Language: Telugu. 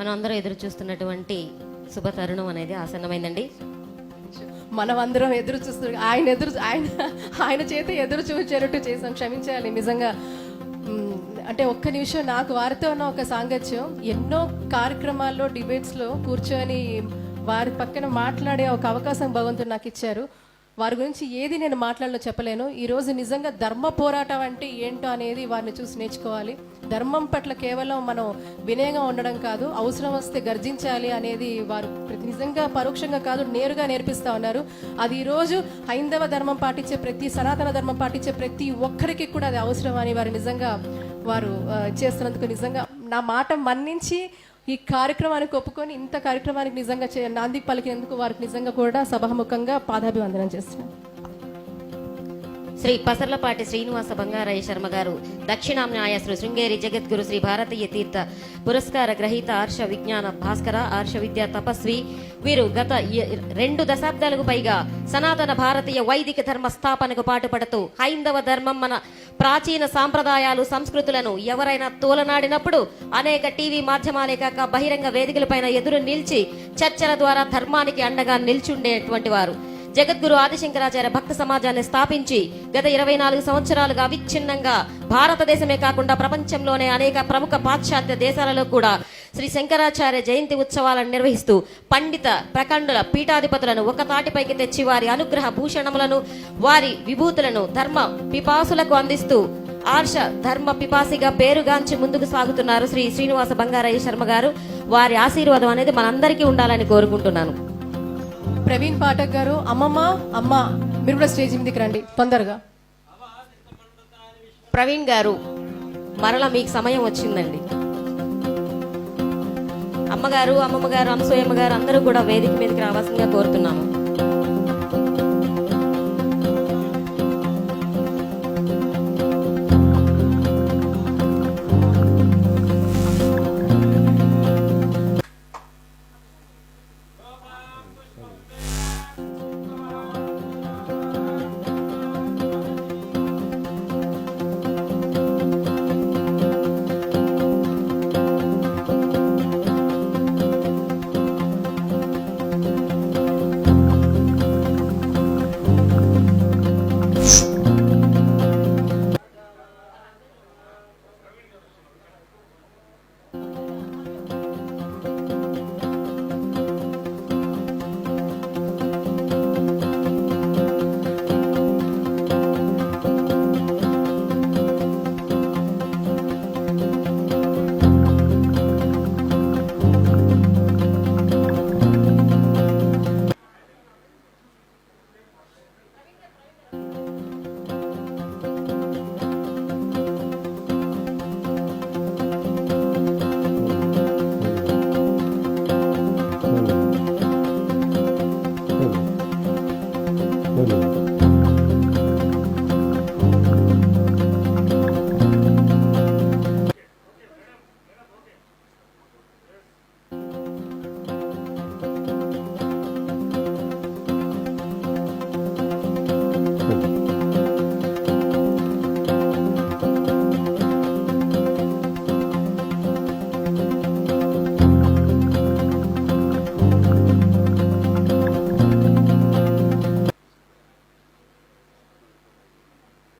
మనం అందరం ఎదురు చూస్తున్నటువంటి శుభ తరుణం అనేది ఆసన్నమైందండి. మనం అందరం ఎదురు చూస్తున్నాం. ఆయన చేత ఎదురు చూచేటట్టు చేసాం. క్షమించాలి నిజంగా. అంటే ఒక్క నిమిషం, నాకు వారితో ఉన్న ఒక సాంగత్యం, ఎన్నో కార్యక్రమాల్లో డిబేట్స్లో కూర్చొని వారి పక్కన మాట్లాడే ఒక అవకాశం భగవంతుడు నాకు ఇచ్చారు. వారి గురించి ఏది నేను మాట్లాడలో చెప్పలేను. ఈరోజు నిజంగా ధర్మ పోరాటం అంటే ఏంటో అనేది వారిని చూసి నేర్చుకోవాలి. ధర్మం పట్ల కేవలం మనం వినయంగా ఉండడం కాదు, అవసరం వస్తే గర్జించాలి అనేది వారు నిజంగా పరోక్షంగా కాదు నేరుగా నేర్పిస్తా ఉన్నారు. అది ఈరోజు హైందవ ధర్మం పాటించే సనాతన ధర్మం పాటించే ప్రతి ఒక్కరికి కూడా అది అవసరం అని వారు చేస్తున్నందుకు నిజంగా నా మాట మన్నించి ఈ కార్యక్రమానికి ఒప్పుకొని ఇంత కార్యక్రమానికి నిజంగా నాంది పలికినందుకు వారికి నిజంగా కూడా సభాముఖంగా పాదాభివందనం చేస్తున్నాను. శ్రీ పసర్లపాటి శ్రీనివాస బంగారయ్య శర్మ గారు దక్షిణామ్నాయశ్రీ శృంగేరి జగద్గురు శ్రీ భారతీయ తీర్థ పురస్కార గ్రహీత, ఆర్ష విజ్ఞాన భాస్కర, ఆర్ష విద్యా తపస్వి. వీరు గత 2 దశాబ్దాలకు పైగా సనాతన భారతీయ వైదిక ధర్మ స్థాపనకు పాటుపడుతూ హైందవ ధర్మం, మన ప్రాచీన సాంప్రదాయాలు, సంస్కృతులను ఎవరైనా తోలనాడినప్పుడు అనేక టీవీ మాధ్యమాలే కాక బహిరంగ వేదికలపైన ఎదురు నిలిచి చర్చల ద్వారా ధర్మానికి అండగా నిల్చుండేటువంటి వారు. జగద్గురు ఆదిశంకరాచార్య భక్త సమాజాన్ని స్థాపించి గత 24 సంవత్సరాలుగా అవిచ్ఛిన్నంగా భారతదేశమే కాకుండా ప్రపంచంలోనే అనేక ప్రముఖ పాశ్చాత్య దేశాలలో కూడా శ్రీ శంకరాచార్య జయంతి ఉత్సవాలను నిర్వహిస్తూ పండిత ప్రఖండుల పీఠాధిపతులను ఒక తాటిపైకి తెచ్చి వారి అనుగ్రహ భూషణములను, వారి విభూతులను ధర్మ పిపాసులకు అందిస్తూ ఆర్ష ధర్మ పిపాసిగా పేరుగాంచి ముందుకు సాగుతున్నారు శ్రీ శ్రీనివాస బంగారయ్య శర్మ గారు. వారి ఆశీర్వాదం అనేది మనందరికీ ఉండాలని కోరుకుంటున్నాను. ప్రవీణ్ పాఠక్ గారు, అమ్మ మీరు కూడా స్టేజ్ మీదకి రండి తొందరగా. ప్రవీణ్ గారు, మరలా మీకు సమయం వచ్చిందండి. అమ్మగారు, అమ్మమ్మ గారు, అనసూయమ్మ గారు అందరూ కూడా వేదిక మీదకి రావాల్సిందిగా కోరుతున్నాము.